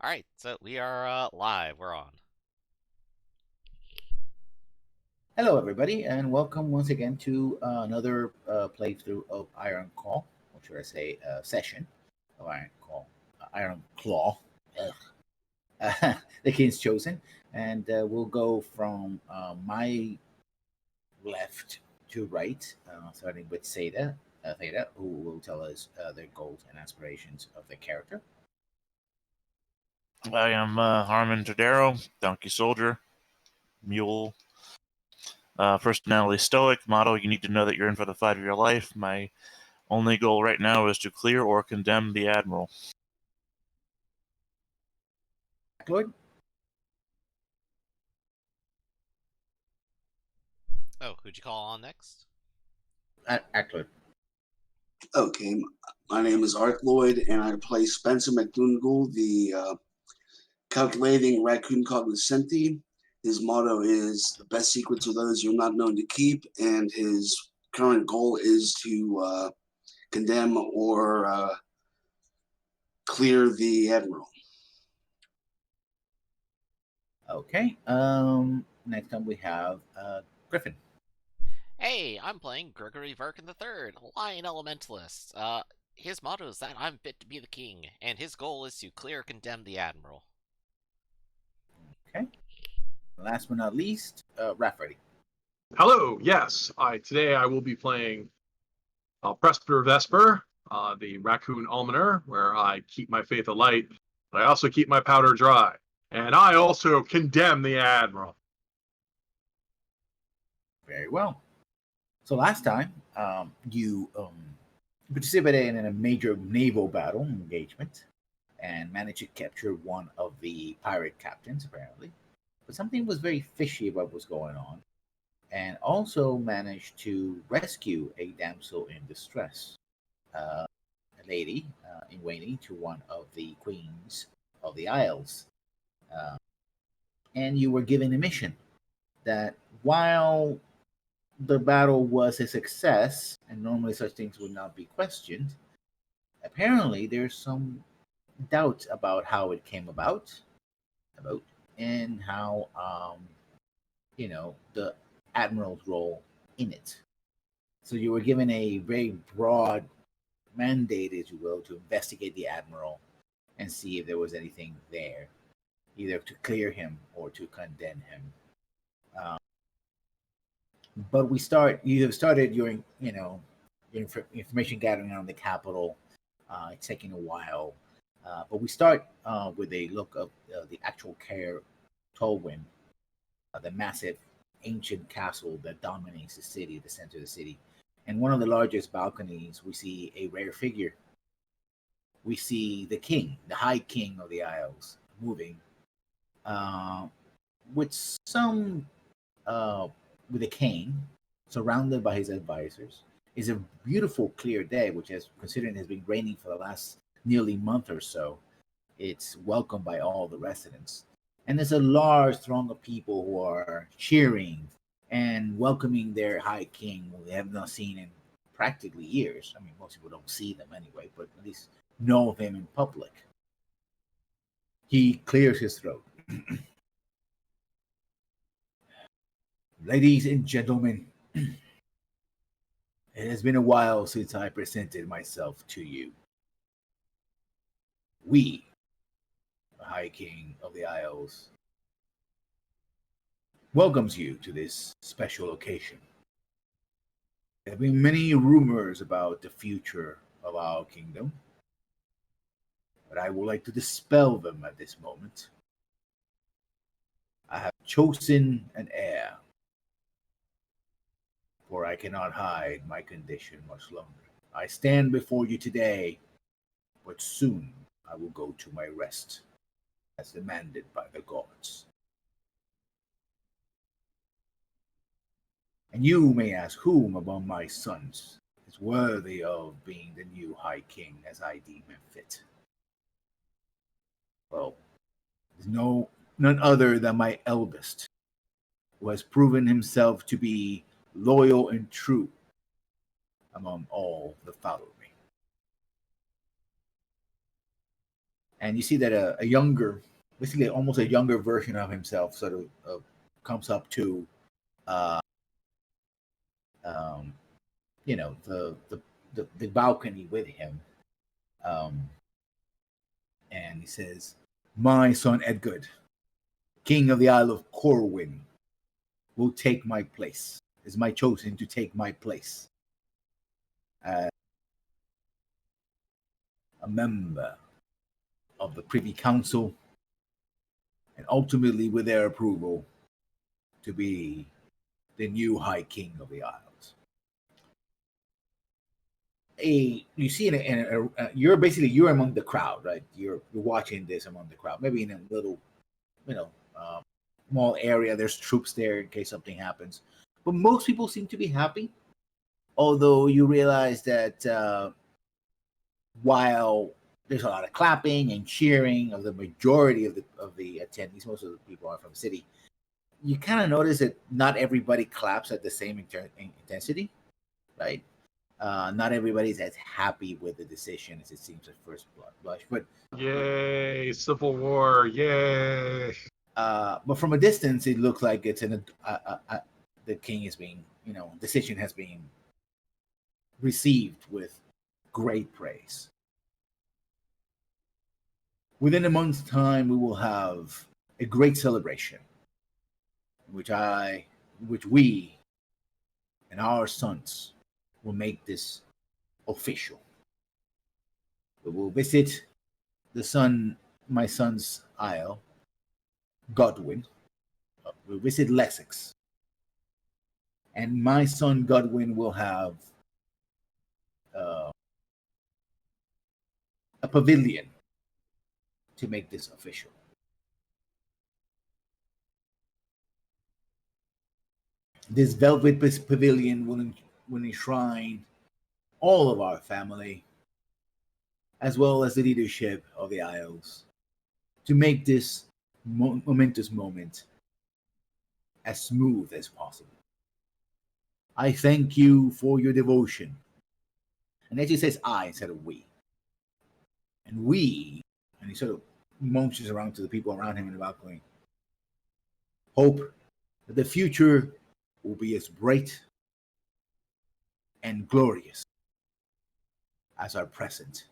Alright, so we are live. We're on. Hello, everybody, and welcome once again to another playthrough of Ironclaw, or should I say, session of Ironclaw. The King's Chosen, and we'll go from my left to right, starting with Theta, who will tell us their goals and aspirations of the character. I am Harmon Tadero, Donkey Soldier, Mule. Personality stoic. Motto: you need to know that you're in for the fight of your life. My only goal right now is to clear or condemn the Admiral. Lloyd? Oh, who'd you call on next? Ackler. Okay, my name is Art Lloyd, and I play Spencer McDougall, the calculating raccoon cognoscenti. His motto is, the best secrets are those you're not known to keep, and his current goal is to condemn or clear the Admiral. Okay. Next up we have Griffin. Hey, I'm playing Gregory Verkin III, Lion Elementalist. His motto is that I'm fit to be the king, and his goal is to clear or condemn the Admiral. Okay. Last but not least, Rafferty. Hello, yes. Today I will be playing Presbyter Vesper, the Raccoon Almoner, where I keep my faith alight, but I also keep my powder dry. And I also condemn the Admiral. Very well. So last time, you participated in a major naval battle engagement and managed to capture one of the pirate captains, apparently. But something was very fishy about what was going on, and also managed to rescue a damsel in distress, a lady in waiting to one of the queens of the Isles. And you were given a mission that while the battle was a success, and normally such things would not be questioned, apparently there's some doubt about how it came about, and how the admiral's role in it. So you were given a very broad mandate, as you will, to investigate the admiral and see if there was anything there, either to clear him or to condemn him. But you have started your information gathering on the capital. It's taking a while, but we start with a look of the actual Caer Tolwyn, the massive ancient castle that dominates the city, the center of the city. And one of the largest balconies, we see a rare figure. We see the king, the high king of the Isles, moving with with a cane, surrounded by his advisors. It's a beautiful, clear day, which, considering it has been raining for the last nearly month or so, it's welcomed by all the residents. And there's a large throng of people who are cheering and welcoming their high king, who they have not seen in practically years. I mean, most people don't see them anyway, but at least know of him in public. He clears his throat. Ladies and gentlemen, it has been a while since I presented myself to you. We, the High King of the Isles, welcomes you to this special occasion. There have been many rumors about the future of our kingdom, but I would like to dispel them at this moment. I have chosen an heir, for I cannot hide my condition much longer. I stand before you today, but soon I will go to my rest, as demanded by the gods. And you may ask whom among my sons is worthy of being the new High King as I deem him fit. Well, there's none other than my eldest, who has proven himself to be loyal and true among all that follow me. And you see that a younger, basically almost a younger version of himself, sort of comes up to, uh, um, the balcony with him, um, and he says, "My son Edgard, King of the Isle of Corwin, will take my place. Is my chosen to take my place as a member of the Privy Council, and ultimately, with their approval, to be the new High King of the Isles." You see you're among the crowd, right? You're watching this among the crowd, maybe in a little, you know, small area. There's troops there in case something happens, but most people seem to be happy. Although you realize that while there's a lot of clapping and cheering of the majority of the attendees, most of the people are from the city. You kind of notice that not everybody claps at the same intensity, right? Not everybody's as happy with the decision as it seems at first blush. But Yay, Civil War, yay. but from a distance, it looks like it's the king is being, decision has been received with great praise. Within a month's time, we will have a great celebration, which we and our sons will make this official. We will visit my son's isle, Godwin. We'll visit Lessex. And my son Godwin will have a pavilion to make this official. This velvet pavilion will enshrine all of our family, as well as the leadership of the Isles, to make this momentous moment as smooth as possible. I thank you for your devotion. And as he says I instead of we. And we, and he sort of motions around to the people around him in the balcony, hope that the future will be as bright and glorious as our present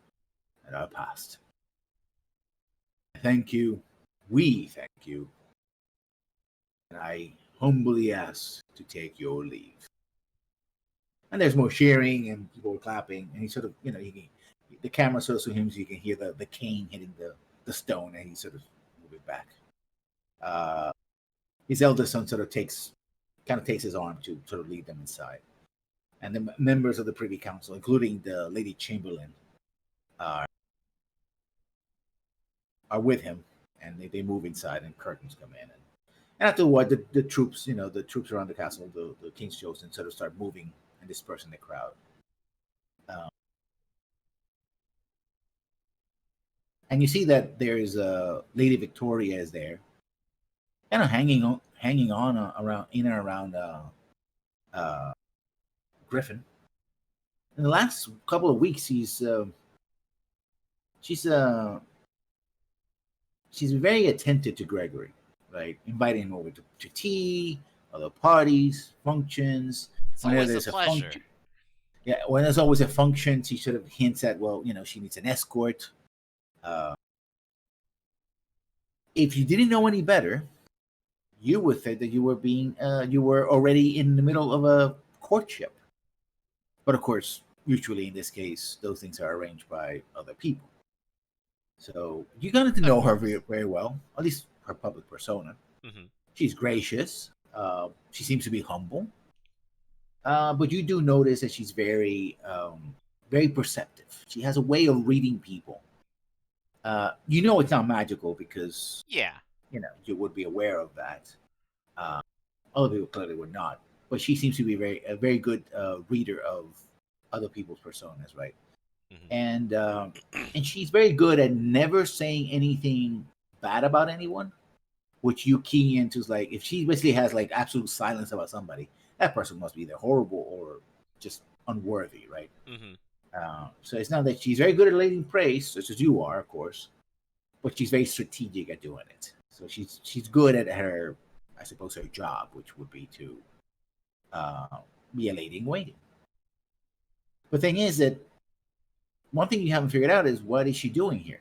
and our past. Thank you. We thank you. And I humbly ask to take your leave. And there's more cheering and people clapping. And he sort of, the camera sort of zooms, so you can hear the cane hitting the stone, and he sort of move it back. His eldest son sort of takes his arm to sort of lead them inside. And the members of the Privy Council, including the Lady Chamberlain, are with him, and they move inside, and curtains come in. And afterward, the troops, the troops around the castle, the King's Chosen, sort of start moving and dispersing the crowd. And you see that there's Lady Victoria is there, kind of hanging on around in and around Griffin. In the last couple of weeks, she's very attentive to Gregory, right? Inviting him over to tea, other parties, functions. It's always a pleasure. Yeah, when there's always a function, she sort of hints at, she needs an escort. If you didn't know any better, you would think that you were already in the middle of a courtship. But of course, usually in this case, those things are arranged by other people. So you got to know her very, very well, at least her public persona. Mm-hmm. She's gracious. She seems to be humble. But you do notice that she's very, very perceptive. She has a way of reading people. It's not magical because you would be aware of that. Other people clearly would not. But she seems to be a very good reader of other people's personas, right? Mm-hmm. And she's very good at never saying anything bad about anyone, which you key into is like, if she basically has like absolute silence about somebody, that person must be either horrible or just unworthy, right? Mm-hmm. So it's not that she's very good at laying praise, such as you are, of course, but she's very strategic at doing it. So she's good at her, I suppose, her job, which would be to be a lady in waiting. The thing is that one thing you haven't figured out is what is she doing here?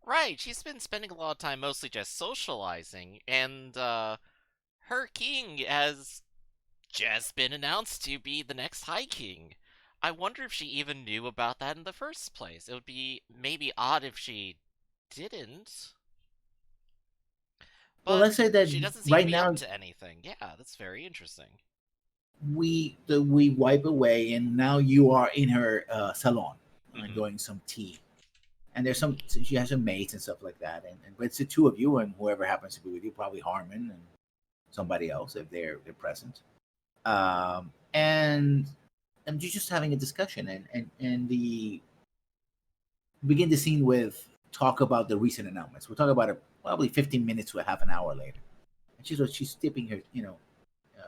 Right, she's been spending a lot of time mostly just socializing, and her king has just been announced to be the next High King. I wonder if she even knew about that in the first place. It would be maybe odd if she didn't. Well, But let's say that she doesn't seem to right be now up to anything. Yeah, that's very interesting. we wipe away, and now you are in her salon Mhm. enjoying some tea. And there's some, she has some mates and stuff like that, and but it's the two of you and whoever happens to be with you, probably Harmon and somebody else if they're present. And you're just having a discussion, and the begin the scene with talk about the recent announcements. We'll talk about it probably 15 minutes to a half an hour later. And she's sipping her,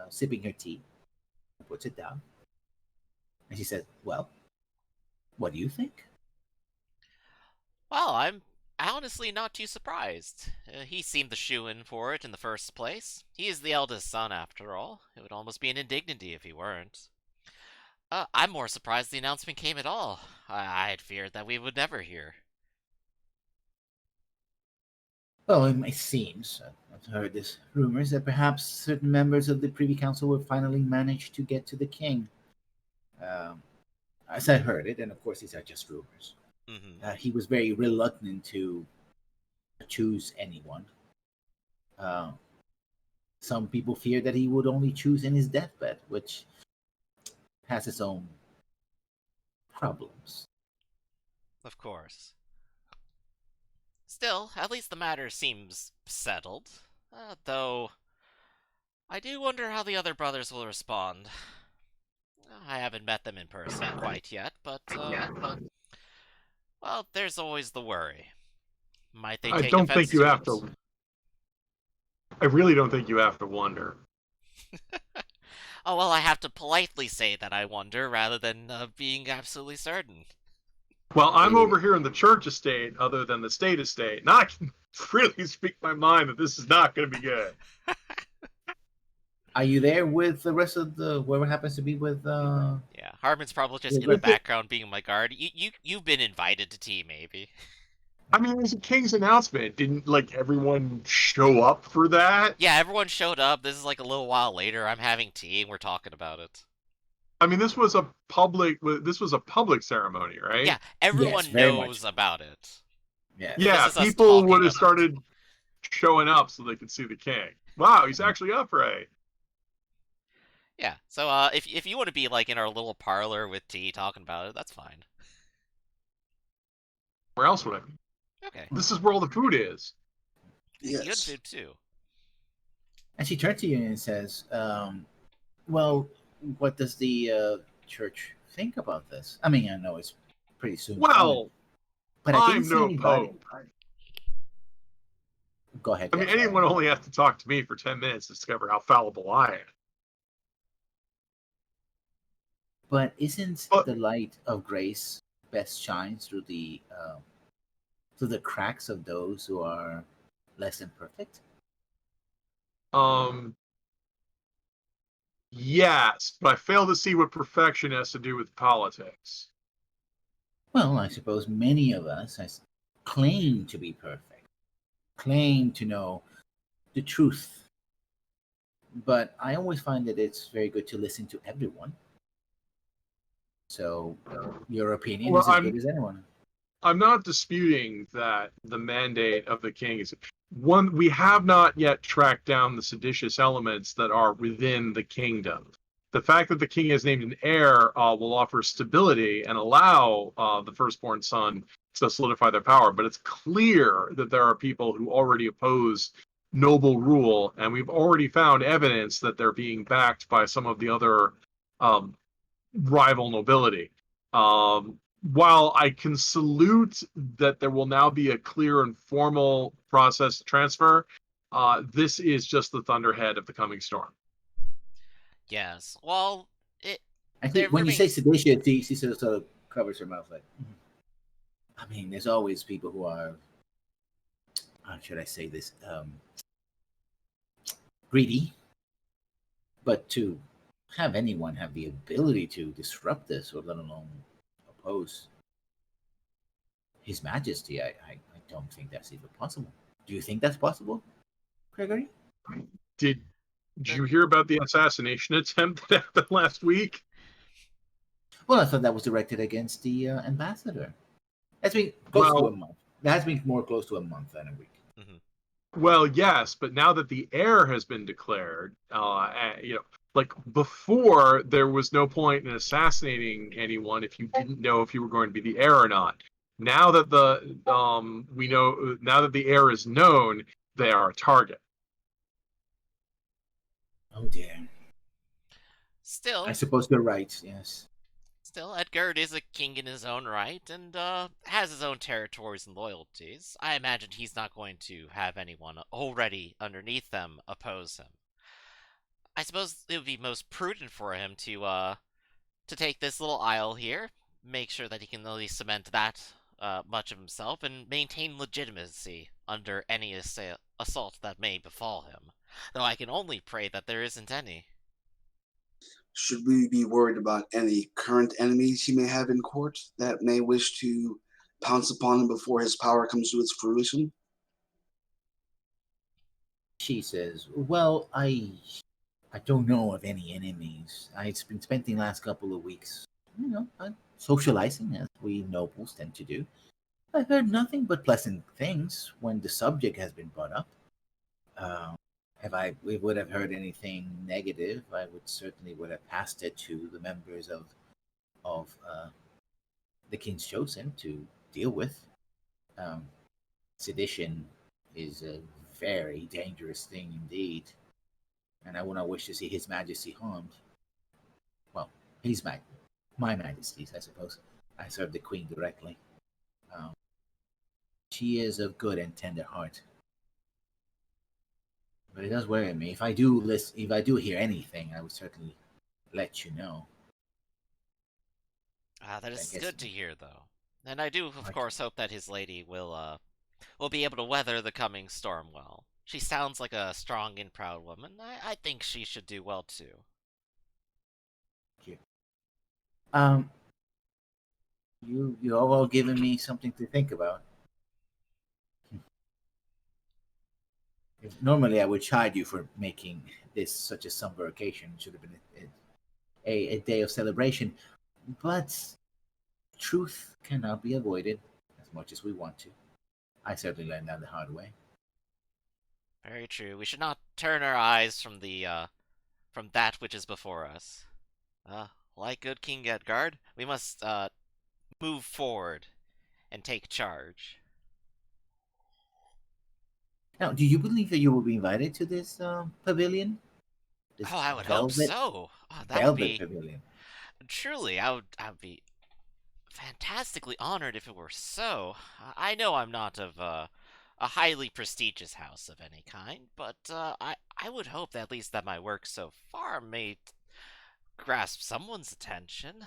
sipping her tea, puts it down, and she says, "Well, what do you think?" Well, I'm honestly not too surprised. He seemed the shoe-in for it in the first place. He is the eldest son, after all. It would almost be an indignity if he weren't. I'm more surprised the announcement came at all. I had feared that we would never hear. Well, it seems I've heard this rumors that perhaps certain members of the Privy Council will finally manage to get to the king. Um, as I heard it, and of course these are just rumors. Mm-hmm. He was very reluctant to choose anyone. Some people fear that he would only choose in his deathbed, which has its own problems. Of course. Still, at least the matter seems settled. Though, I do wonder how the other brothers will respond. I haven't met them in person quite yet, but, well, there's always the worry. Might they I take don't offense think you to have it? to. I really don't think you have to wonder. Oh, well, I have to politely say that I wonder rather than being absolutely certain. Well, I'm Eh, over here in the church estate, other than the state estate, and I can really speak my mind that this is not going to be good. Are you there with the rest of the whoever happens to be with? Yeah, Harmon's probably just Yeah, in the but- background being my guard. You've been invited to tea, maybe. I mean, it was a king's announcement. Didn't like everyone show up for that? Yeah, everyone showed up. This is like a little while later. I'm having tea and we're talking about it. I mean, this was a public ceremony, right? Yeah, Yes, everyone very much. knows about it. Yes. Yeah, This is us people talking would have about it. started showing up so they could see the king. Wow, he's actually upright. Yeah, so if you want to be like in our little parlor with tea talking about it, that's fine. Where else would I be? Okay. This is where all the food is. Good Yes. food too. And she turns to you and says, "Well, what does the church think about this? I mean, I know it's pretty soon coming, Well, but I I'm didn't see no anybody." pope. Go ahead. I mean, yes, anyone only has to talk to me for 10 minutes to discover how fallible I am. But isn't But- the light of grace best shines through the cracks of those who are less than perfect? Yes, but I fail to see what perfection has to do with politics. Well, I suppose many of us claim to be perfect, claim to know the truth. But I always find that it's very good to listen to everyone. So your opinion Well, is as good as anyone. I'm not disputing that the mandate of the king is one. We have not yet tracked down the seditious elements that are within the kingdom. The fact that the king is named an heir will offer stability and allow the firstborn son to solidify their power. But it's clear that there are people who already oppose noble rule, and we've already found evidence that they're being backed by some of the other rival nobility. While I can salute that there will now be a clear and formal process to transfer, this is just the thunderhead of the coming storm. Yes. Well, I they're think when you moving- say seditious, she sort of covers her mouth like, I mean, there's always people who are how should I say this, greedy, but to have anyone have the ability to disrupt this, or let alone oppose His Majesty, I don't think that's even possible. Do you think that's possible, Gregory? Did The- you hear about the assassination attempt that happened last week? Well, I thought that was directed against the ambassador. That's been close to a Well, month. That has been more close to a month than a week. Mhm. well, yes, but now that the heir has been declared, like before, there was no point in assassinating anyone if you didn't know if you were going to be the heir or not. Now that now that the heir is known, they are a target. Oh dear. I Still, suppose you're right. Yes. Edgard is a king in his own right, and has his own territories and loyalties. I imagine he's not going to have anyone already underneath them oppose him. I suppose it would be most prudent for him to take this little isle here, make sure that he can at least cement that much of himself, and maintain legitimacy under any assault that may befall him. Though I can only pray that there isn't any. Should we be worried about any current enemies he may have in court that may wish to pounce upon him before his power comes to its fruition? She says, "Well, I don't know of any enemies. I've been spending the last couple of weeks, socializing as we nobles tend to do. I've heard nothing but pleasant things when the subject has been brought up. Uh, if we would have heard anything negative, I would have passed it to the members of the King's Chosen to deal with. Um, Sedition is a very dangerous thing indeed, and I would not wish to see His Majesty harmed. Well, he's my Majesty's, I suppose. I serve the Queen directly. Um, she is of good and tender heart, but it does worry me. If I do hear anything, I would certainly let you know. That I is guess good to hear, though. And I do, of I, course, hope that his lady will be able to weather the coming storm well. She sounds like a strong and proud woman. I think she should do well too. um, you all given me something to think about. Normally, I would chide you for making this such a somber occasion. It should have been a day of celebration, but truth cannot be avoided as much as we want to. I certainly learned that the hard way. Very true. We should not turn our eyes from that which is before us. Like good King Edgard, we must move forward and take charge. Now, do you believe that you will be invited to this pavilion? This Oh, I would hope velvet so. Oh, that would velvet be pavilion. truly. I would be fantastically honored if it were so. I know I'm not of a highly prestigious house of any kind, but I would hope that at least that my work so far may grasp someone's attention.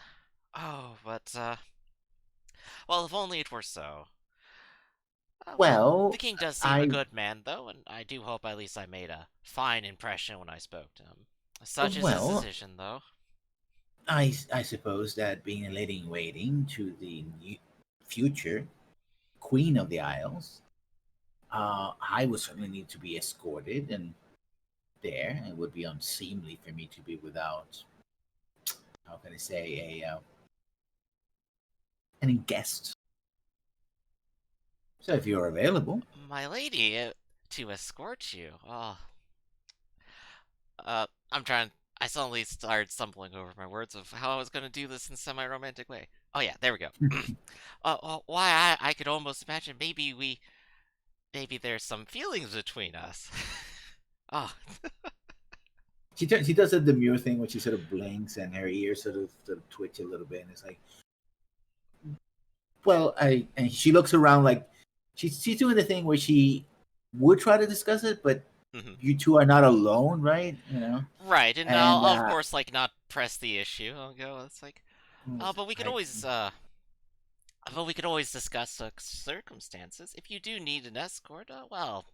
Oh, but well, if only it were so. Well, the Well, king does seem a I good man, though, and I do hope at least I made a fine impression when I spoke to him. Such is his well, decision, though. I suppose that being a lady in waiting to the future Queen of the Isles, I would certainly need to be escorted, and there it would be unseemly for me to be without, how can I say, any guest. So if you're available, My lady, to escort you. Oh, I'm trying. I suddenly started stumbling over my words of how I was going to do this in a semi-romantic way. Oh yeah, there we go. Why I could almost imagine maybe there's some feelings between us. Oh, she does a demure thing when she sort of blinks and her ears sort of twitch a little bit, and it's like, well, and she looks around like she's doing the thing where she would try to discuss it, but mhm. you two are not alone, right? Right, and And I'll of course like not press the issue. I'll go. It's like, mm, but we could I, always But we could always discuss circumstances. If you do need an escort, well,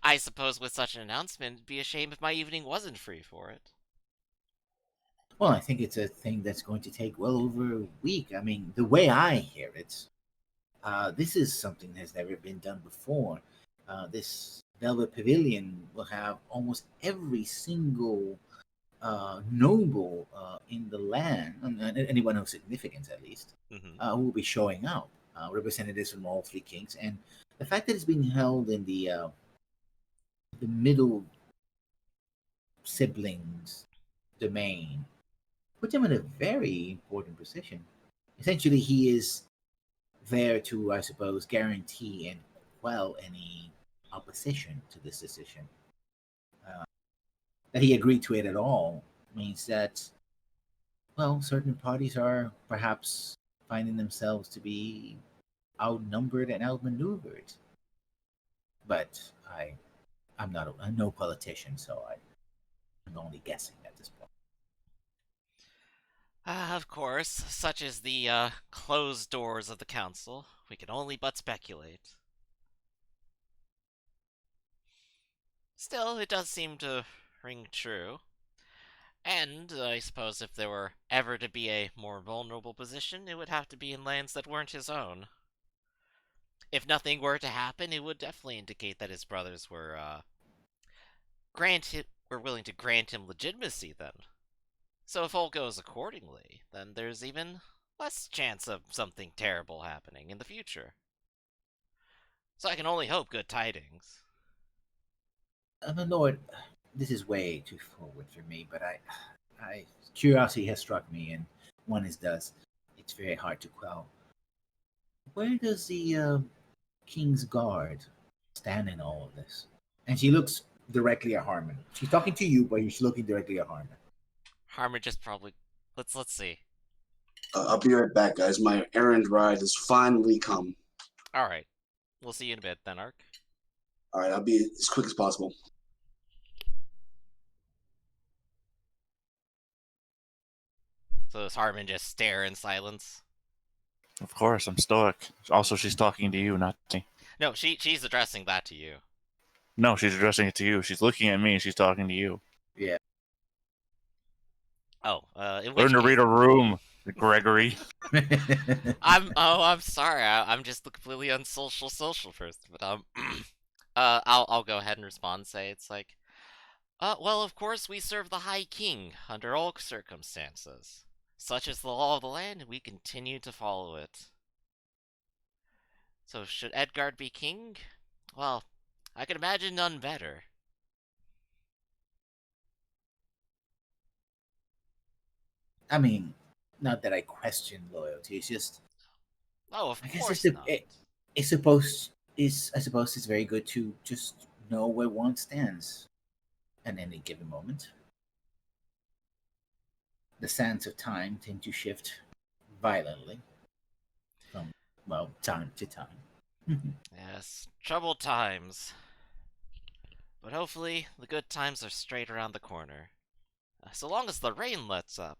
I suppose with such an announcement, it'd be a shame if my evening wasn't free for it. Well, I think it's a thing that's going to take well over a week. I mean, the way I hear it, this is something that has never been done before. This Velvet Pavilion will have almost every single noble in the land, and anyone of significance at least, Mm-hmm. who will be showing up, representatives from all three kings. And the fact that it's being held in the middle siblings domain puts him in a very important position. Essentially, he is there to, I suppose, guarantee and quell any opposition to this decision. That he agreed to it at all means that, well, certain parties are perhaps finding themselves to be outnumbered and outmaneuvered. But I'm no politician, so I'm only guessing at this point. Of course, such is the closed doors of the council. We can only but speculate. Still, it does seem to ring true. And I suppose if there were ever to be a more vulnerable position, it would have to be in lands that weren't his own. If nothing were to happen, it would definitely indicate that his brothers were willing to grant him legitimacy then. So if all goes accordingly, then there's even less chance of something terrible happening in the future. So I can only hope good tidings. My lord, this is way too forward for me, but curiosity has struck me, and one is does. It's very hard to quell. Where does the King's Guard stand in all of this? And she looks directly at Harmon. She's talking to you, but she's looking directly at Harmon. Harmon just probably let's see. I'll be right back, guys. My errand ride has finally come. Alright. We'll see you in a bit then, Ark. All right, I'll be as quick as possible. So does Harmon just stare in silence? Of course, I'm stoic. Also, she's talking to you, not to me. No, she's addressing that to you. No, she's addressing it to you. She's looking at me and she's talking to you. Yeah. Oh, in which Learn to case, read a room, Gregory. I'm sorry. I'm just the completely unsocial social person. But I'll go ahead and respond. Say it's like, well, of course we serve the High King under all circumstances. Such is the law of the land, and we continue to follow it. So should Edgard be king? Well, I can imagine none better. I mean, not that I question loyalty. It's just, Oh, of I guess course not. I suppose it's very good to just know where one stands at any given moment. The sands of time tend to shift violently from, well, time to time. Yes, troubled times. But hopefully, the good times are straight around the corner. So long as the rain lets up.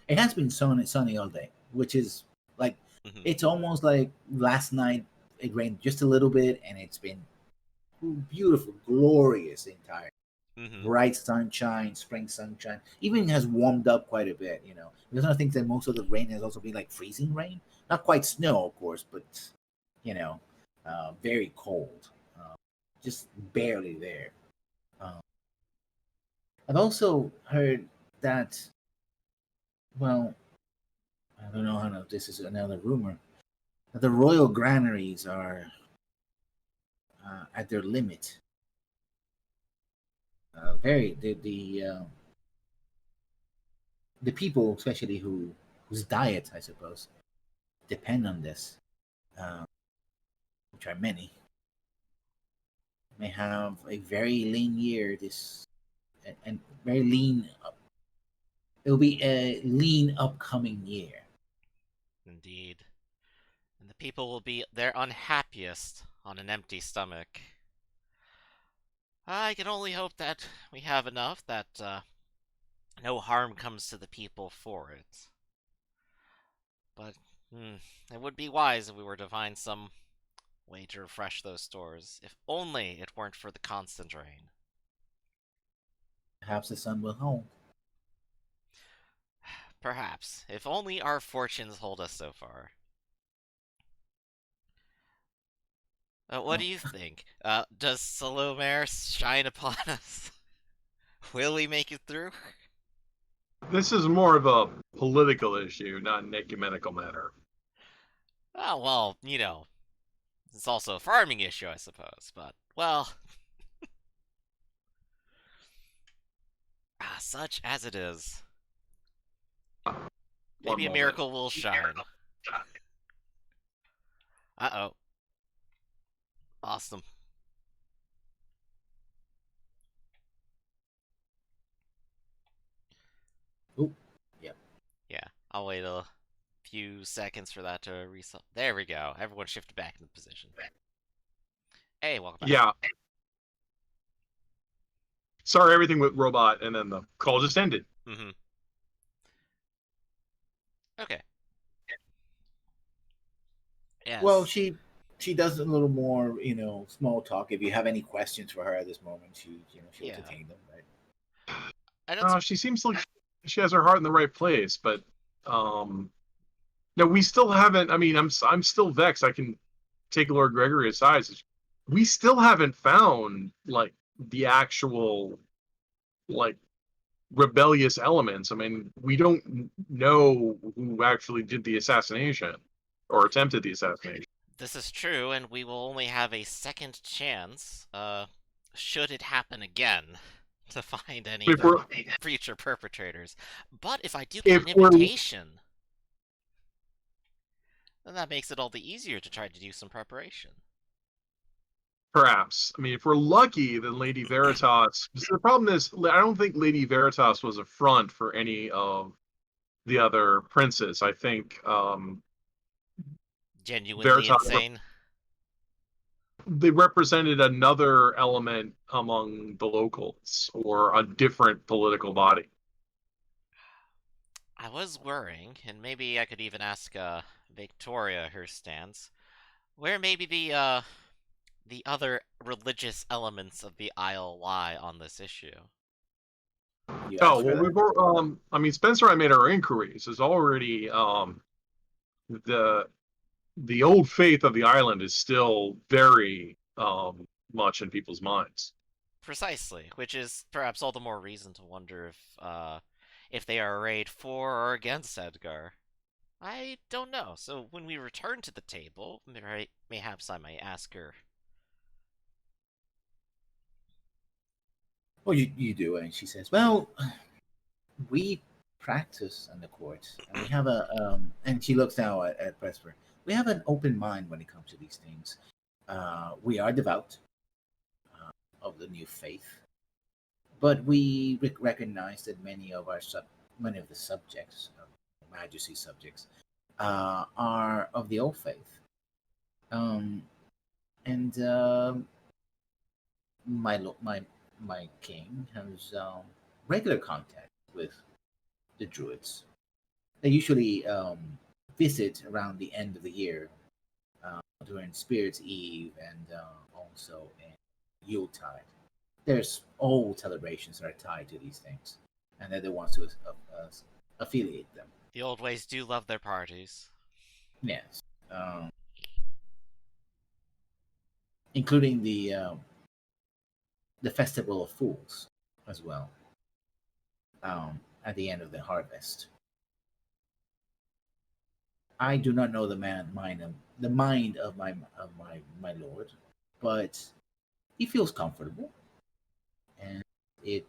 It has been sunny all day, which is like, Mhm. it's almost like last night it rained just a little bit, and it's been beautiful, glorious entire Mhm. bright sunshine, spring sunshine. Even has warmed up quite a bit. Because I think that most of the rain has also been like freezing rain, not quite snow, of course, but you know, very cold, just barely there. Um, I've also heard that, well, I don't know how this is another rumor, that the royal granaries are at their limit. Very the people, especially whose diet, I suppose, depend on this, uh, which are many, may have a very lean year. This and very lean. It'll be a lean upcoming year. Indeed. And the people will be their unhappiest on an empty stomach. I can only hope that we have enough that no harm comes to the people for it. But It would be wise if we were to find some way to refresh those stores, if only it weren't for the constant rain. Perhaps the sun will hold. Perhaps, if only our fortunes hold us so far. What do Oh, you think? Does Salomare shine upon us? Will we make it through? This is more of a political issue, not an ecumenical matter. Oh, well, it's also a farming issue, I suppose. But, well, such as it is. One Maybe a moment. miracle will shine. Uh-oh. Awesome. oh, yep. Yeah, I'll wait a few seconds for that to reset. There we go. Everyone shifted back into position. Hey, welcome back. Yeah. Sorry, everything went robot, and then the call just ended. Mm-hmm. Okay. Yes. Well, she does a little more, small talk. If you have any questions for her at this moment, she'll Yeah. entertain them, right? I don't. She seems like she has her heart in the right place, but no, we still haven't. I mean, I'm still vexed. I can take Lord Gregory aside. We still haven't found like the actual like rebellious elements. I mean, we don't know who actually did the assassination or attempted the assassination. This is true, and we will only have a second chance, should it happen again, to find any If we're future perpetrators. But if I do get an if we're invitation, then that makes it all the easier to try to do some preparation. perhaps, I mean, if we're lucky, then Lady Veritas. The problem is, I don't think Lady Veritas was a front for any of the other princes. I think Genuinely Veritas insane. they represented another element among the locals or a different political body. I was worrying, and maybe I could even ask Victoria her stance, where maybe the other religious elements of the Isle lie on this issue. You Oh asked well, her that? I mean, Spencer and I made our inquiries. There's already the the old faith of the island is still very much in people's minds. Precisely, which is perhaps all the more reason to wonder if they are arrayed for or against Edgar. I don't know. So when we return to the table, mayhaps I may ask her. Well, you do, and she says, "Well, we practice on the courts, and we have a and she looks now at Presper. We have an open mind when it comes to these things. We are devout of the new faith, but we recognize that many of the subjects, Majesty subjects, are of the old faith. And my king has regular contact with the druids. They usually visit around the end of the year during Spirits Eve and also in Yuletide. There's old celebrations that are tied to these things, and they're the ones to affiliate them. The old ways do love their parties. Yes, including the Festival of Fools as well. At the end of the harvest. I do not know the mind of my lord, but he feels comfortable, and it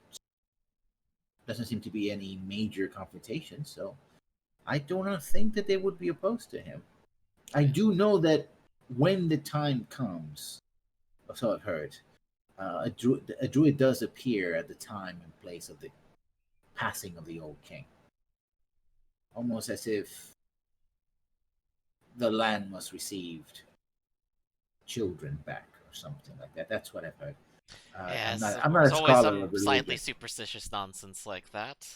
doesn't seem to be any major confrontation. So I do not think that they would be opposed to him. I do know that when the time comes, so I've heard, a druid does appear at the time and place of the passing of the old king, almost as if the land must receive children back or something like that. That's what I've heard. Yes, I'm not a there's always scholar some of slightly religion. superstitious nonsense like that.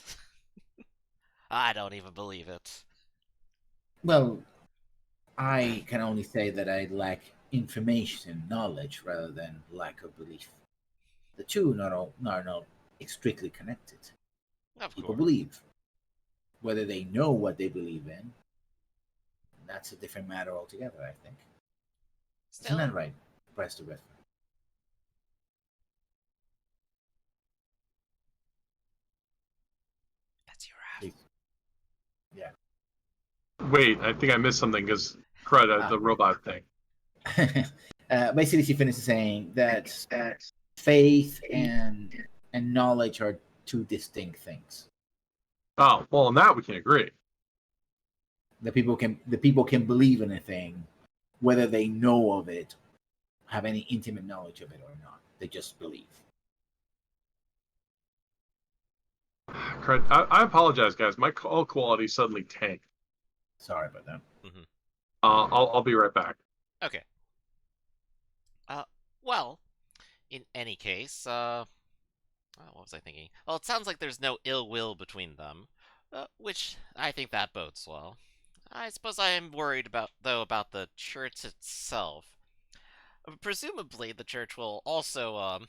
I don't even believe it. Well, I can only say that I lack information, knowledge, rather than lack of belief. The two are not strictly connected. Of People course. believe. Whether they know what they believe in, that's a different matter altogether, I think. Isn't Still, that right? Press the rest. that's your half. Yeah. Wait, I think I missed something because crud, the robot thing. Basically, she finishes saying that faith and knowledge are two distinct things. Oh, well, on that we can agree. The people can believe in a thing, whether they know of it, have any intimate knowledge of it or not. They just believe. Crud, I apologize, guys. My call quality suddenly tanked. Sorry about that. Mm-hmm. I'll be right back. Okay. Well, in any case, what was I thinking? Well, it sounds like there's no ill will between them, which I think that bodes well. I suppose I am worried about the church itself. Presumably, the church will also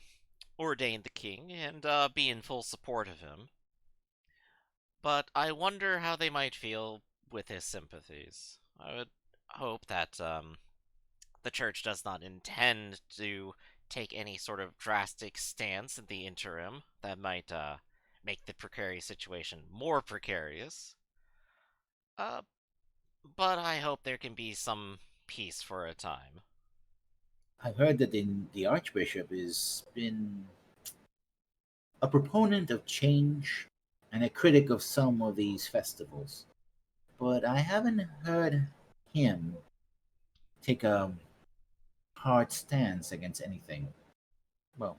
ordain the king and be in full support of him. But I wonder how they might feel with his sympathies. I would hope that the church does not intend to take any sort of drastic stance in the interim that might make the precarious situation more precarious. Uh, but I hope there can be some peace for a time. I've heard that the Archbishop has been a proponent of change and a critic of some of these festivals, but I haven't heard him take a hard stance against anything. Well,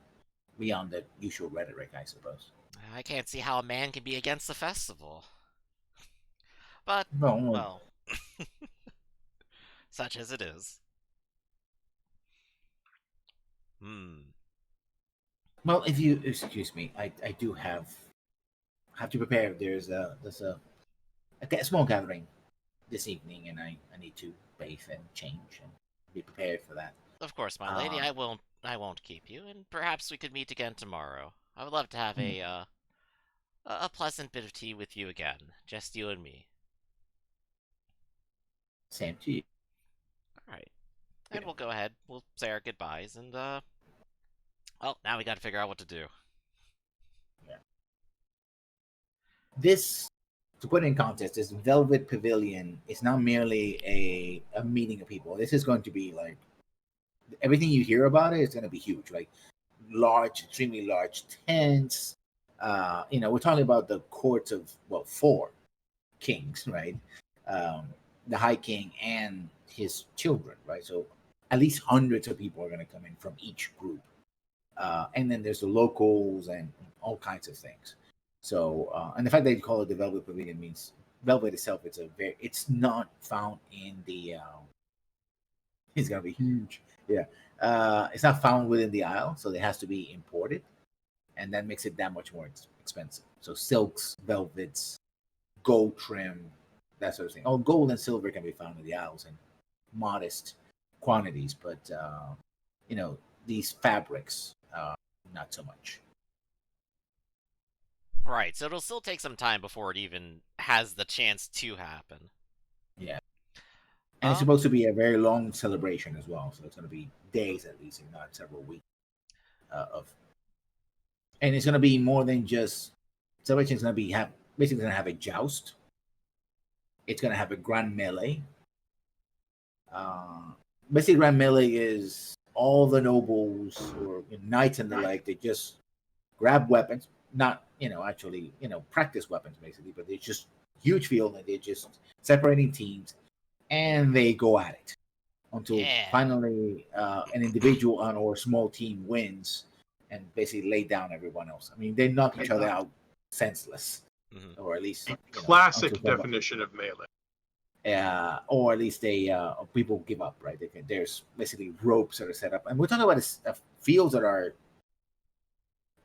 beyond the usual rhetoric, I suppose. I can't see how a man can be against the festival. But, Well, well, such as it is. Hmm. well, if you excuse me, I do have to prepare. There's a small gathering this evening, and I need to bathe and change and be prepared for that. Of course, my lady, Um, I won't keep you, and perhaps we could meet again tomorrow. I would love to have hmm, a pleasant bit of tea with you again, just you and me. same to you. All right, and we'll go ahead. We'll say our goodbyes, and well, now we got to figure out what to do. Yeah. This, to put it in context, this Velvet Pavilion is not merely a meeting of people. This is going to be like everything you hear about it is going to be huge, like large, extremely large tents. We're talking about the courts of four kings, right? Um, the High King and his children, right? So at least hundreds of people are going to come in from each group, and then there's the locals and all kinds of things. So, and the fact that they call it the Velvet Pavilion means velvet itself. It's not found in the. It's gonna be huge. Yeah, it's not found within the Isle, so it has to be imported, and that makes it that much more expensive. So silks, velvets, gold trim, that sort of thing. Oh, gold and silver can be found in the Isles in modest quantities, but these fabrics, not so much. Right, so it'll still take some time before it even has the chance to happen. Yeah, and it's supposed to be a very long celebration as well. So it's going to be days at least, if not several weeks and it's going to be more than just celebration. It's going to be basically going to have a joust. It's going to have a grand melee. Basically, grand melee is all the nobles or knights and the like. They just grab weapons, not actually practice weapons basically, but they just huge field and they're just separating teams and they go at it until finally an individual or small team wins and basically lay down everyone else. I mean, they knock each other out senseless, or at least classic definition of melee. Or at least people give up, right? There's basically ropes that are set up, and we're talking about fields that are.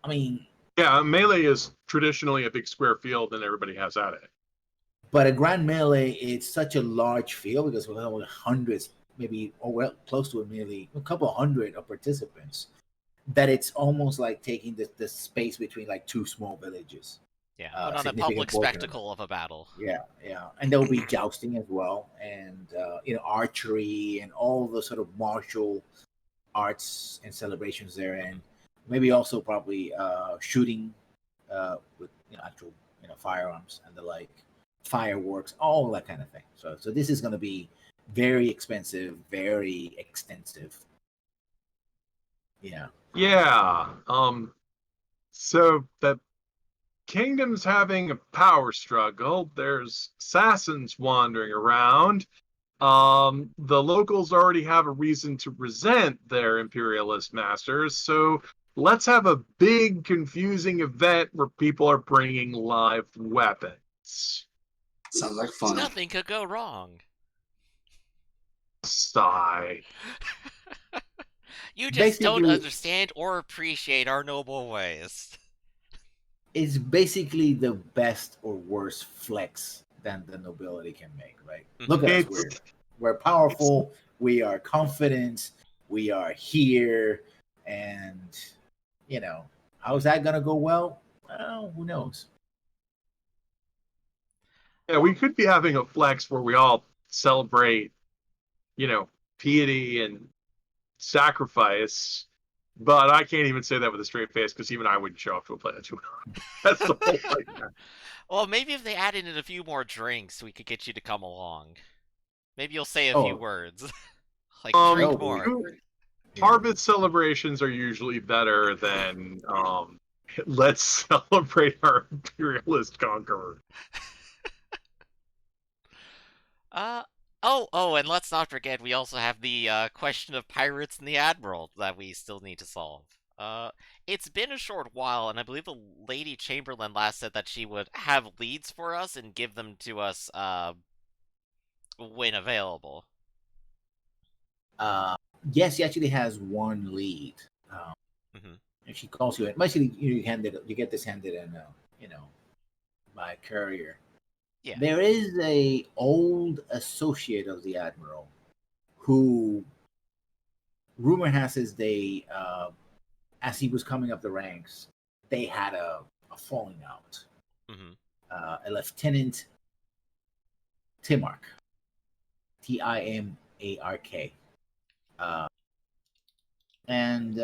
I mean, yeah, melee is traditionally a big square field, and everybody has at it. But a grand melee, it's such a large field because we have hundreds, maybe close to a couple hundred of participants, that it's almost like taking the space between like two small villages. Yeah, put on a Significant public portion of it. spectacle of a battle. Yeah, yeah, and there will be jousting as well, and archery and all the sort of martial arts and celebrations there, and maybe also probably shooting with actual firearms and the like, fireworks, all that kind of thing. So this is going to be very expensive, very extensive. Yeah. Yeah. So the kingdom's having a power struggle. There's assassins wandering around. The locals already have a reason to resent their imperialist masters, so let's have a big, confusing event where people are bringing live weapons. Sounds like fun. Nothing could go wrong. Sigh. You just don't Basically, understand or appreciate our noble ways. it's basically the best or worst flex than the nobility can make, right? Look at us, we're powerful, we are confident, we are here, and how's that gonna go well? Well, who knows? Yeah, we could be having a flex where we all celebrate, piety and sacrifice. But I can't even say that with a straight face because even I wouldn't show up to a planet too. That's the whole thing. Well, maybe if they added in a few more drinks, we could get you to come along. Maybe you'll say a few words. Like, drink more. Harvest celebrations are usually better than let's celebrate our imperialist conqueror. And let's not forget, we also have the question of pirates and the admiral that we still need to solve. It's been a short while, and I believe the Lady Chamberlain last said that she would have leads for us and give them to us when available. Yes, she actually has one lead. And she calls you in. Basically, you get this handed in, by a courier. Yeah. There is a old associate of the admiral who, rumor has it, they, as he was coming up the ranks, they had a falling out. A Lieutenant Timark, Timark, and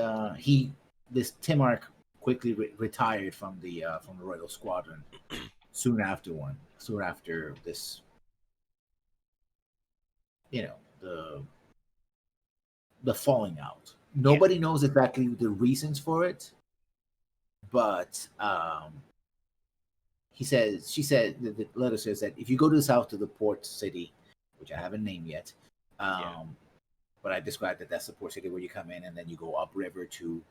this Timark quickly retired from the Royal Squadron soon after this, the falling out. Nobody knows exactly the reasons for it, but she said the letter says that if you go to the south to the port city, which I haven't named yet, but I described that that's the port city where you come in and then you go upriver to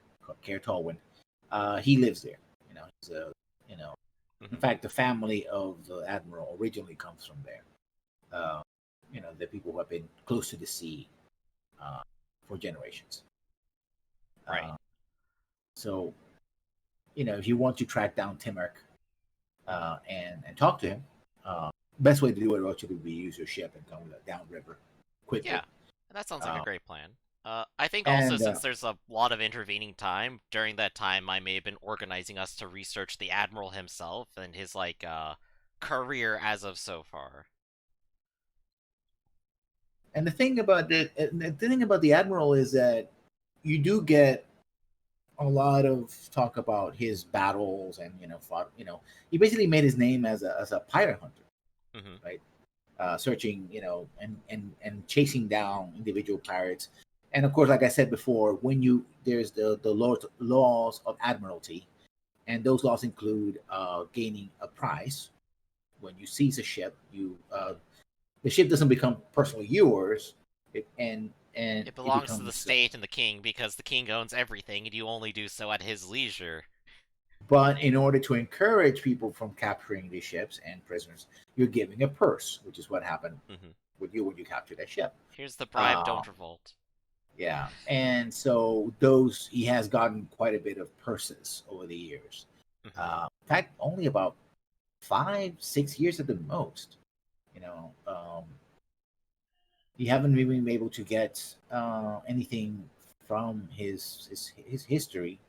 Caer Tolwyn. He lives there. He's in fact, the family of the admiral originally comes from there. The people who have been close to the sea for generations. Right. So, if you want to track down Timark and talk to him, best way to do it actually would be use your ship and come downriver quickly. Yeah, that sounds like a great plan. I think also, since there's a lot of intervening time, during that time I may have been organizing us to research the Admiral himself and his, career as of so far. And the thing about the Admiral is that you do get a lot of talk about his battles and, he basically made his name as a pirate hunter, right? Searching, and chasing down individual pirates. And of course, like I said before, there's the laws of admiralty, and those laws include gaining a prize. When you seize a ship, the ship doesn't become personally yours, it belongs to the state and the king, because the king owns everything, and you only do so at his leisure. But in order to encourage people from capturing these ships and prisoners, you're giving a purse, which is what happened with you when you captured that ship. Here's the bribe, don't revolt. Yeah, and so he has gotten quite a bit of purses over the years. In fact, only about 5-6 years at the most. You know, you haven't really been able to get anything from his history,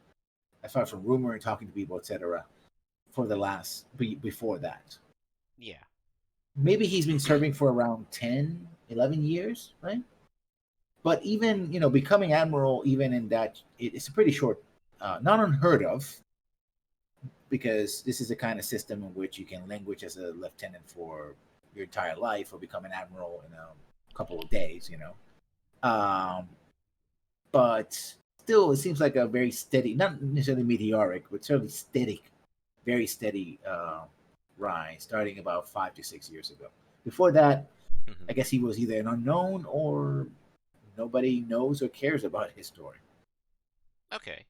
as far as from rumor and talking to people, etc. For the last before that, Yeah. maybe he's been serving for around 10, 11 years, right? But even becoming admiral, even in that, it's a pretty short, not unheard of, because this is the kind of system in which you can language as a lieutenant for your entire life or become an admiral in a couple of days, Um, but still, it seems like a very steady, not necessarily meteoric, but certainly steady, very steady rise, starting about 5 to 6 years ago. Before that, Hmm. I guess he was either an unknown or nobody knows or cares about his story. Okay.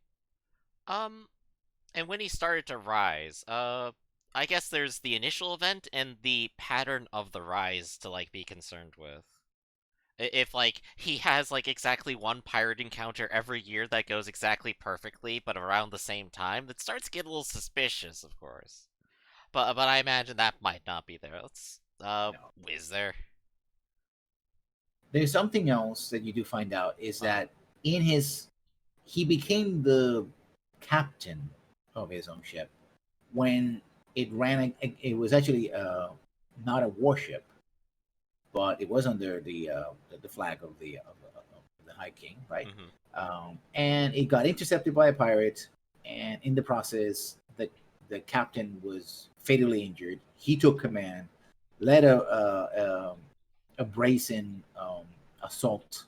Um, and when he started to rise, I guess there's the initial event and the pattern of the rise to like be concerned with. If like he has like exactly one pirate encounter every year that goes exactly perfectly, but around the same time, that starts to get a little suspicious, of course. But I imagine that might not be there. Let's No. is there? There's something else that you do find out is Uh-huh. that in his he became the captain of his own ship when it was actually not a warship, but it was under the flag of the High King, right? Mm-hmm. And it got intercepted by a pirate, and in the process, the captain was fatally injured. He took command, led a brazen assault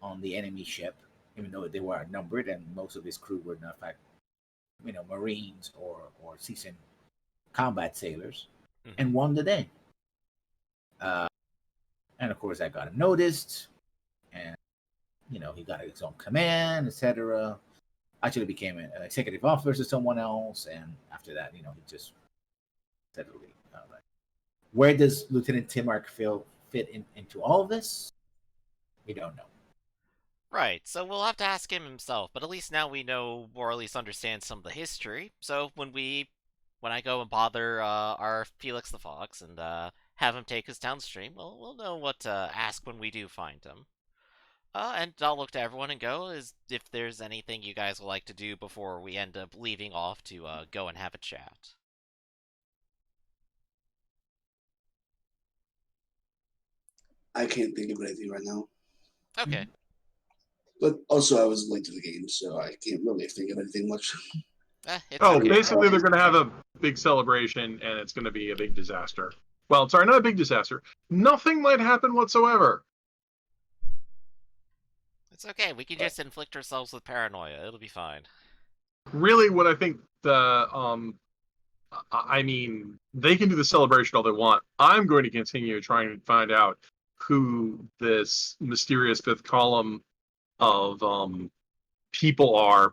on the enemy ship, even though they were outnumbered and most of his crew were, in fact, Marines or seasoned combat sailors, Mm-hmm. and won the day. Uh, and of course, that got him noticed, and he got his own command, etc. Actually, became an executive officer to someone else, and after that, he just steadily. Where does Lieutenant Timark fit into all of this? We don't know. Right, so we'll have to ask him himself, but at least now we know, or at least understand some of the history. So when I go and bother our Felix the Fox and have him take us downstream, we'll know what to ask when we do find him. And I'll look to everyone and go, is if there's anything you guys would like to do before we end up leaving off to go and have a chat. I can't think of anything right now. Okay. But also, I was late to the game, so I can't really think of anything much. It's Oh, okay. basically, they're going to have a big celebration, and it's going to be a big disaster. Well, sorry, not a big disaster. Nothing might happen whatsoever. It's okay. We can But just inflict ourselves with paranoia. It'll be fine. Really, what I think I mean, they can do the celebration all they want. I'm going to continue trying to find out who this mysterious fifth column of people are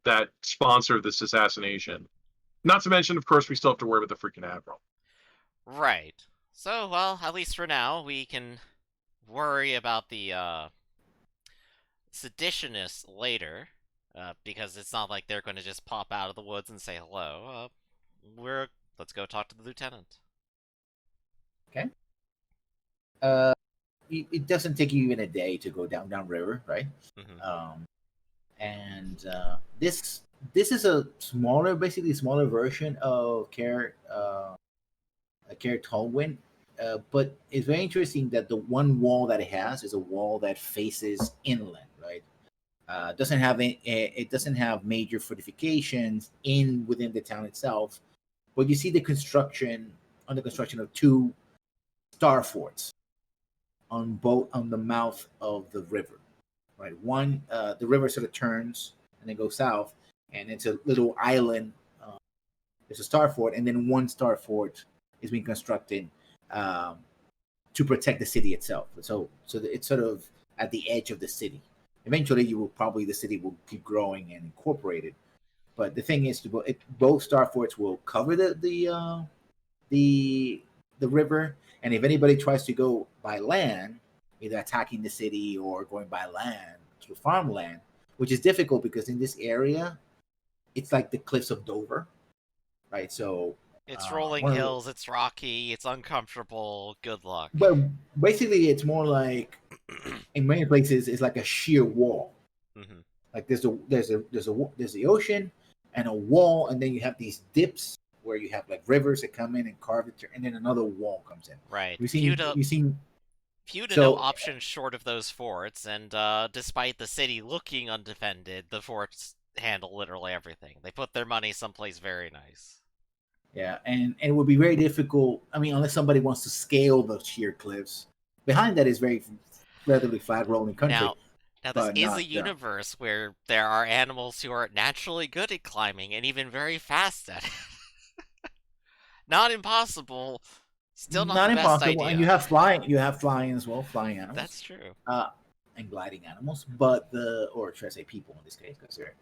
that sponsored this assassination. Not to mention, of course, we still have to worry about the freaking admiral. Right. So, well, at least for now, we can worry about the seditionists later, because it's not like they're going to just pop out of the woods and say hello. Let's go talk to the lieutenant. okay. It doesn't take you even a day to go downriver, right? Mm-hmm. And this is a smaller, basically smaller version of Care Tallwind. But it's very interesting that the one wall that it has is a wall that faces inland, right? It doesn't have major fortifications within the town itself, but you see the construction of two star forts on the mouth of the river, right? One, the river sort of turns and then goes south, and it's a little island. There's a star fort, and then one star fort is being constructed um, to protect the city itself. So it's sort of at the edge of the city. Eventually, the city will keep growing and incorporated. But the thing is, both star forts will cover the the river, and if anybody tries to go by land, either attacking the city or going by land through farmland, which is difficult because in this area, it's like the cliffs of Dover, right? So It's rolling One of the, hills, it's rocky, it's uncomfortable. Good luck. but basically, it's more like in many places it's like a sheer wall. Hmm. Like there's the ocean and a wall, and then you have these dips where you have like rivers that come in and carve it, and then another wall comes in. Right. You've seen Few to no so options short of those forts, and despite the city looking undefended, the forts handle literally everything. They put their money someplace very nice. yeah, and it would be very difficult. I mean, unless somebody wants to scale the sheer cliffs. Behind that is very relatively flat rolling country, Now, now this but is a not universe where there are animals who are naturally good at climbing and even very fast at it. Not impossible, still not not the best impossible. And idea. you have flying as well, flying animals, That's true. uh, and gliding animals. But or should I say people in this case, because they're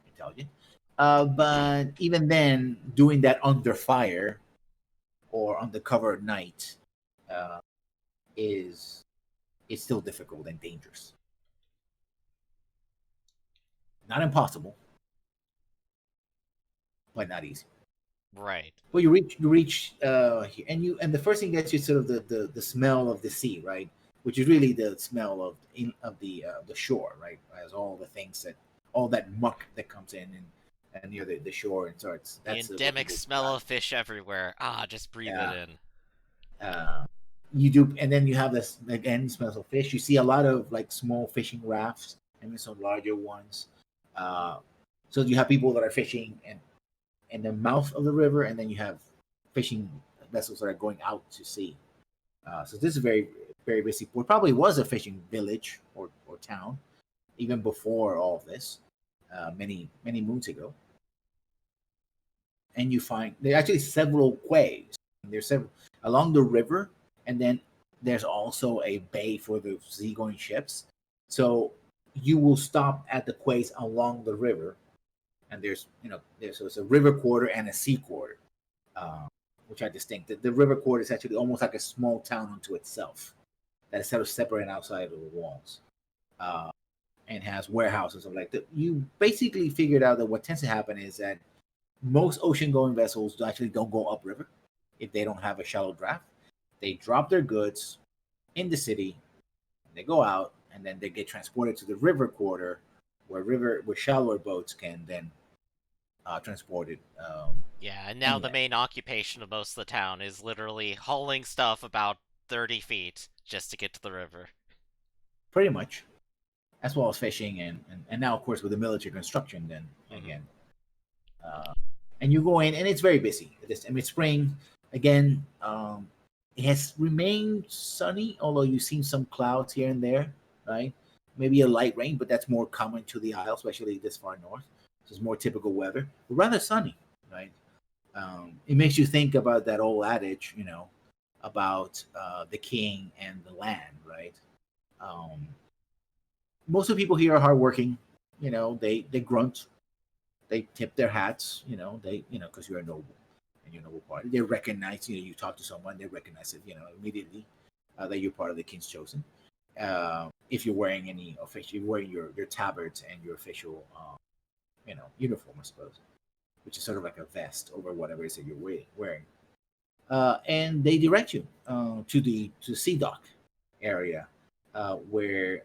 intelligent. But even then, doing that under fire or under cover at night uh, is still difficult and dangerous. Not impossible, but not easy. Right. Well, you reach here, and the first thing gets you sort of the smell of the sea, right? Which is really the smell of the shore, right? As all the things that all that muck that comes in and near the shore and starts. The That's what endemic people smell of fish everywhere. Ah, just breathe it yeah. in. You do, and then you have this again smells of fish. You see a lot of like small fishing rafts and then some larger ones. Uh, so you have people that are fishing and in the mouth of the river, and then you have fishing vessels that are going out to sea. So this is very very busy port. Probably was a fishing village or town even before all of this, many moons ago. And you find there are actually several quays. There's several along the river, and then there's also a bay for the seagoing ships. So you will stop at the quays along the river, and so it's a river quarter and a sea quarter, uh, which are distinct. The river quarter is actually almost like a small town unto itself that is sort of separate outside of the walls, uh, and has warehouses of like that. You basically figured out that what tends to happen is that most ocean going vessels actually don't go upriver if they don't have a shallow draft. They drop their goods in the city, they go out, and then they get transported to the river quarter, where shallower boats can then transport it Yeah, and now the inland. main occupation of most of the town is literally hauling stuff about 30 feet just to get to the river. Pretty much, as well as fishing and now of course with the military construction. Then again, uh, and you go in and it's very busy. It's spring again. It has remained sunny, although you've seen some clouds here and there, right? Maybe a light rain, but that's more common to the Isle, especially this far north. So it's more typical weather, but rather sunny, right? It makes you think about that old adage, about the king and the land, right? Um, Most of the people here are hardworking. They grunt, they tip their hats. Because you're a noble and you're a noble party. They recognize. You talk to someone, they recognize it. Immediately that you're part of the king's chosen. If you're wearing you're wearing your tabards and your official, uniform, I suppose, which is sort of like a vest over whatever it is that you're wearing. And they direct you to Sea Dock area, where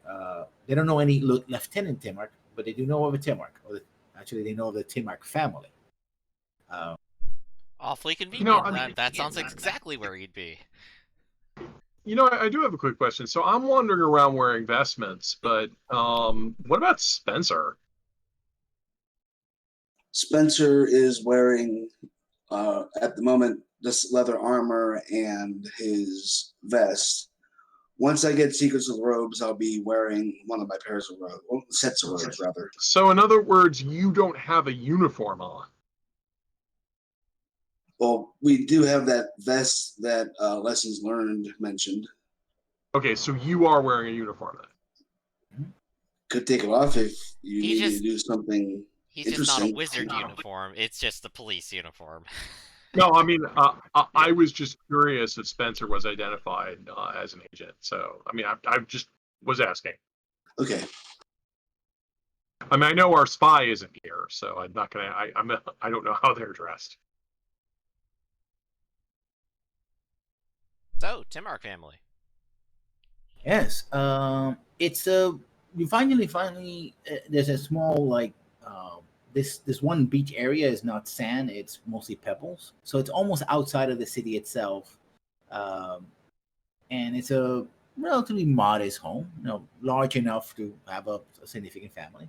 they don't know any Lieutenant Timark, but they do know of a Timark. Actually, they know of the Timark family. Uh, Awfully I convenient. mean, That sounds like exactly where he'd be. I do have a quick question. So I'm wandering around wearing vestments, but what about Spencer? Spencer is wearing, at the moment, this leather armor and his vest. Once I get Secrets of the Robes, I'll be wearing one of my pairs of robes, well, sets of robes, rather. So in other words, you don't have a uniform on. Well, we do have that vest that Lessons Learned mentioned. Okay, so you are wearing a uniform then. Could take it off if you He need me just to do something he's just not a interesting. wizard uniform. It's just a police uniform. No, I mean, I was just curious if Spencer was identified as an agent. So, I mean, I just was asking. Okay. I mean, I know our spy isn't here, so I'm not gonna. I don't know how they're dressed. Oh, Timark family. Yes. It's a you finally there's a small this one beach area is not sand, it's mostly pebbles, so it's almost outside of the city itself. Um, and it's a relatively modest home, large enough to have a significant family.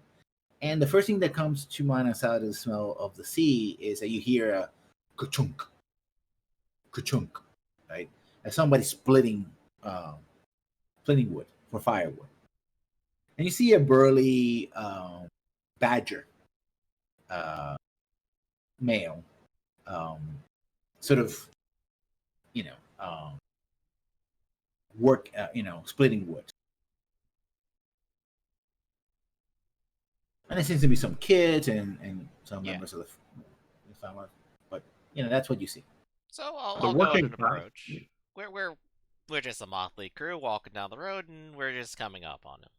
And the first thing that comes to mind outside of the smell of the sea is that you hear a ka-chunk, ka-chunk, right? As somebody um, splitting wood for firewood. And you see a burly badger uh, male, um, sort of, you know, splitting wood. And there seems to be some kids and some Yeah. members of the family, but that's what you see. So The I'll go ahead working and class. approach. We're just a motley crew walking down the road, and we're just coming up on him.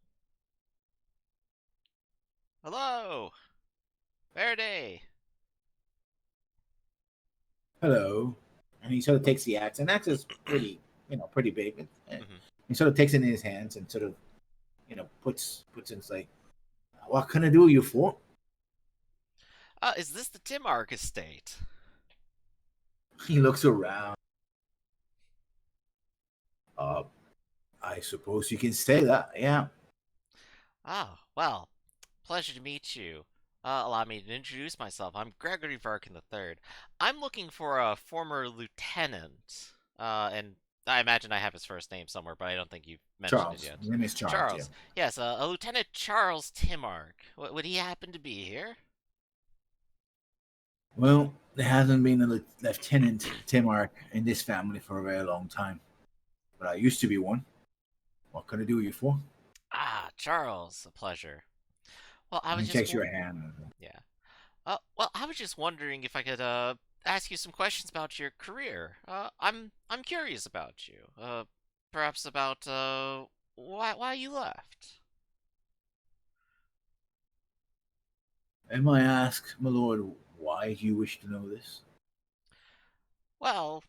Hello, Verde. Hello, and he sort of takes the axe, and axe is pretty, pretty big. Mhm. He sort of takes it in his hands and sort of, puts in like, what can I do you for? Is this the Timark estate? He looks around. I suppose you can say that. Yeah. Oh, well, pleasure to meet you. Allow me to introduce myself. I'm Gregory Varkin III. I'm looking for a former lieutenant. And I imagine I have his first name somewhere, but I don't think you've mentioned it Charles. yet. His name is Charles. Charles. Yes, a Lieutenant Charles Timark. Would he happen to be here? Well, there hasn't been a Lieutenant Timark in this family for a very long time, but I used to be one. What can I do you for? Ah, Charles, a pleasure. Well, I And was he just shakes your hand. yeah. Well, I was just wondering if I could ask you some questions about your career. I'm curious about you. Perhaps about why you left. And I ask, my lord, why do you wish to know this? Well,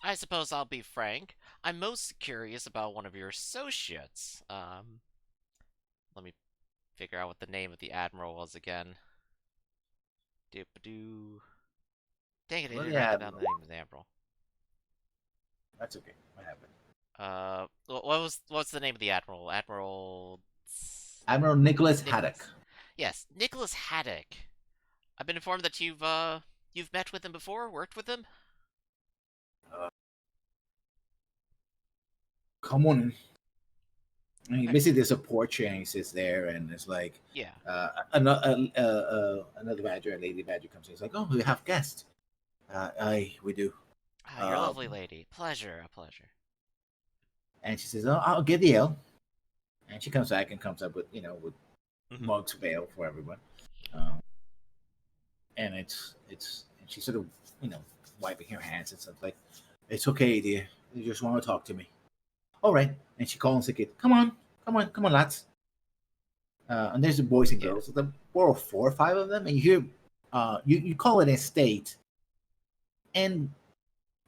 I suppose I'll be frank. I'm most curious about one of your associates. Let me figure out what the name of the admiral was again. Doop-a-doo. Dang it, I Well, didn't write yeah, down the name of the admiral. that's okay. What happened? What's the name of the admiral? Admiral Nicholas Nicholas. Haddock. Yes, Nicholas Haddock. I've been informed that you've met with him before, worked with him. Come on in. And basically, there's a porch, and he sits there, and it's like Yeah. another badger, a lady badger comes in. It's like, oh, we have guests. We do. Ah, you're a lovely lady. A pleasure. And she says, oh, I'll get the ale. And she comes back and comes up with, with Mhm. mugs of ale for everyone. And and she's sort of, wiping her hands and stuff like, it's okay, dear. You just want to talk to me. All right. And she calls the kid, come on, lads. And there's the boys and Yeah. girls. There were 4 or 5 of them. And you hear, you call it an estate. And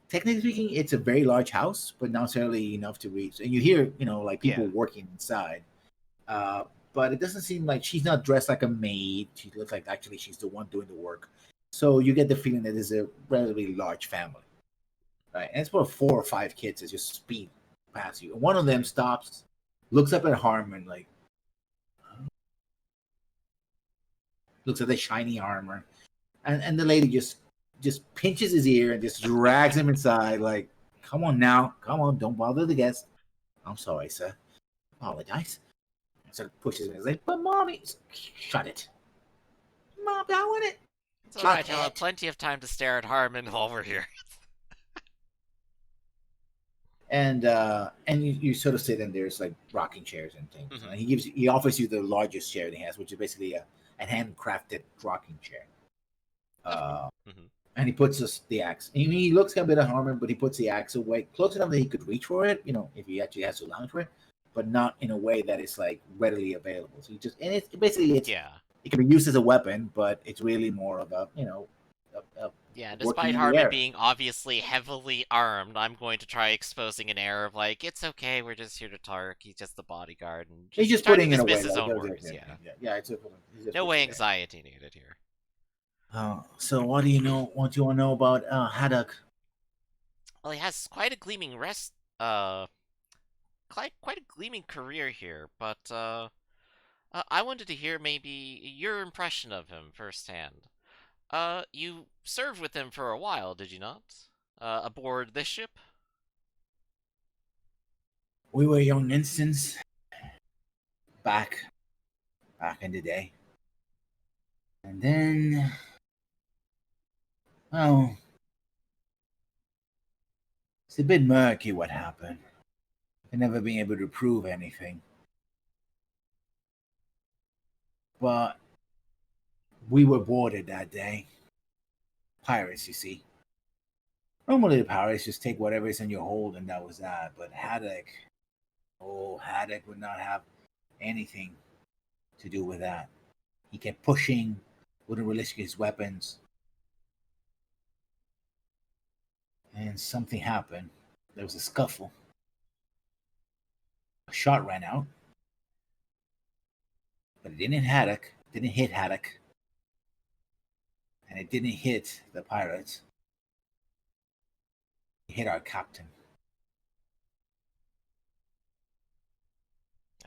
technically speaking, it's a very large house, but not necessarily enough to reach. And you hear, like people working inside. But it doesn't seem like she's not dressed like a maid. She looks like actually she's the one doing the work. So you get the feeling that it's a relatively large family. Right? And it's about 4 or 5 kids that just speed past you. And one of them stops, looks up at Harmon, like, looks at the shiny armor. And the lady just pinches his ear and just drags him inside, like, come on now, come on, don't bother the guest. I'm sorry, sir. Apologize. And sort of pushes him. He's like, but mommy, shut it. Mom, I want it. It's alright, I'll have plenty of time to stare at Harmon while we're here. And you sort of sit in there's like rocking chairs and things. Mhm. And he offers you the largest chair that he has, which is basically a handcrafted rocking chair. And he puts the axe. And he looks a bit at Harmon, but he puts the axe away close enough that he could reach for it, if he actually has to lounge for it, but not in a way that is like readily available. So it's basically Yeah. it can be used as a weapon, but it's really more of a Yeah, working despite in the Harmon air. being obviously heavily armed, I'm going to try exposing an air of like, it's okay, we're just here to talk. He's just the bodyguard, and He's just just try to putting it away. dismiss his Like, own okay, worries. okay, Yeah, okay. Yeah, it's just, he's just no puts it there. anxiety needed here. So what do you know? What do you want to know about Haddock? Well, he has quite a gleaming career here, but I wanted to hear maybe your impression of him firsthand. You served with him for a while, did you not? Aboard this ship? We were young instants back in the day, and then, well, it's a bit murky what happened. I've never been able to prove anything, but we were boarded that day. Pirates, you see. Normally, the pirates just take whatever is in your hold, and that was that. But Haddock would not have anything to do with that. He kept pushing, wouldn't release his weapons, and something happened. There was a scuffle. A shot ran out, but it didn't hit Haddock, and it didn't hit the pirates. It hit our captain.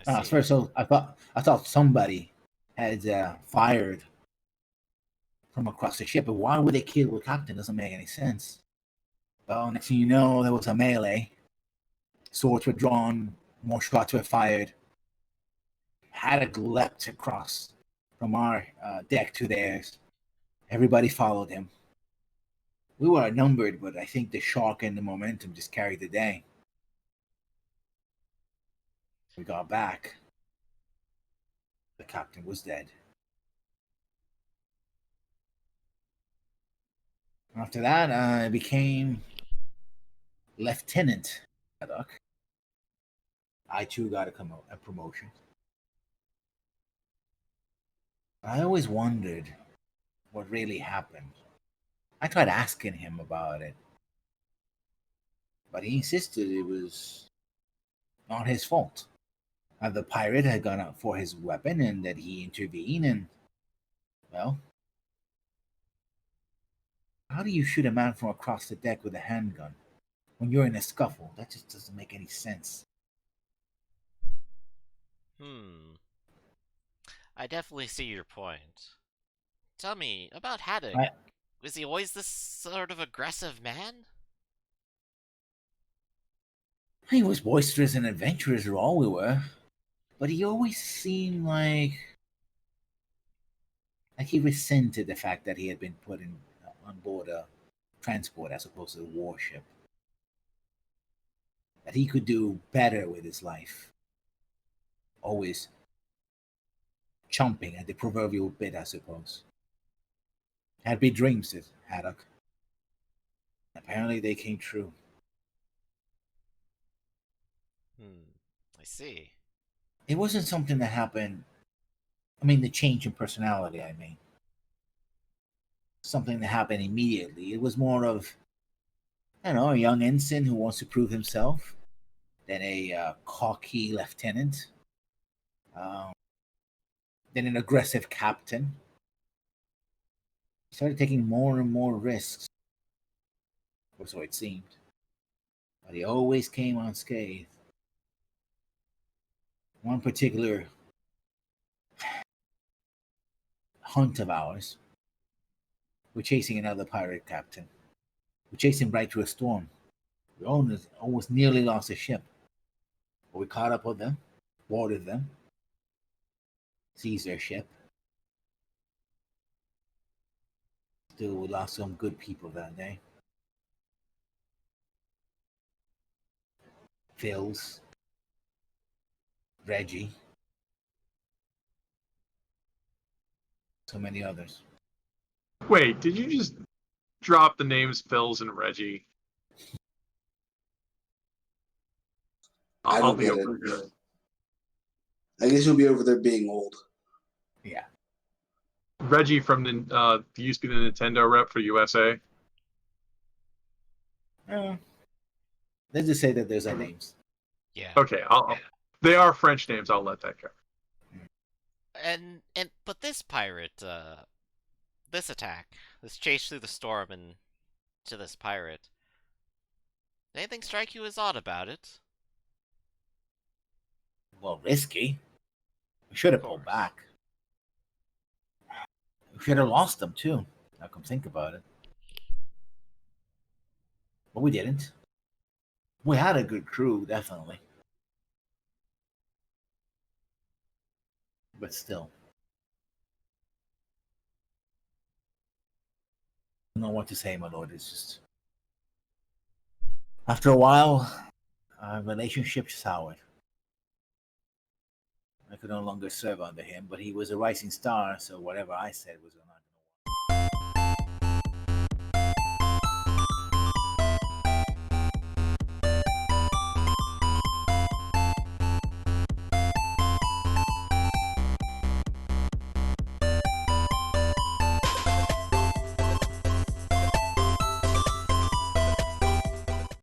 I At see. first, so I thought somebody had fired from across the ship, but why would they kill the captain? Doesn't make any sense. Well, next thing you know, there was a melee. Swords were drawn, more shots were fired. Haddock leapt across from our deck to theirs. Everybody followed him. We were outnumbered, but I think the shock and the momentum just carried the day. We got back. The captain was dead. After that, I became Lieutenant Haddock. I too got a promotion. I always wondered what really happened. I tried asking him about it, but he insisted it was not his fault. The pirate had gone out for his weapon and that he intervened, and, well, how do you shoot a man from across the deck with a handgun when you're in a scuffle? That just doesn't make any sense. Hmm. I definitely see your point. Tell me about Haddock. I, Was he always this sort of aggressive man? he was boisterous and adventurous, all we were, but he always seemed like he resented the fact that he had been put in on board a transport as opposed to a warship. That he could do better with his life. Always chomping at the proverbial bit, I suppose. Had big dreams, said Haddock. Apparently they came true. I see. It wasn't something that happened. I mean, the change in personality, I mean. Something that happened immediately. It was more of, I don't know, a young ensign who wants to prove himself than a cocky lieutenant, um, than an aggressive captain. He started taking more and more risks, or so it seemed. But he always came unscathed. One particular hunt of ours, we're chasing another pirate captain. We chased him right through a storm. We almost nearly lost the ship. But we caught up with them, boarded them, seized their ship. Still, we lost some good people that day. Phil's, Reggie, so many others. Wait, did you just drop the names Phil's and Reggie? I I'll don't be get it. over here. I guess you'll be over there being old. Yeah. Reggie from the used to be the Nintendo rep for USA. Let's just say that there's our names. Yeah. Okay, they are French names. I'll let that go. But this pirate, this attack, this chase through the storm and to this pirate, anything strike you as odd about it? Well, risky. We should have pulled back. We should have lost them too. Now come think about it. But we didn't. We had a good crew, definitely. But still. I don't know what to say, my lord. It's just. After a while, our relationship soured. I could no longer serve under him, but he was a rising star, so whatever I said was enough.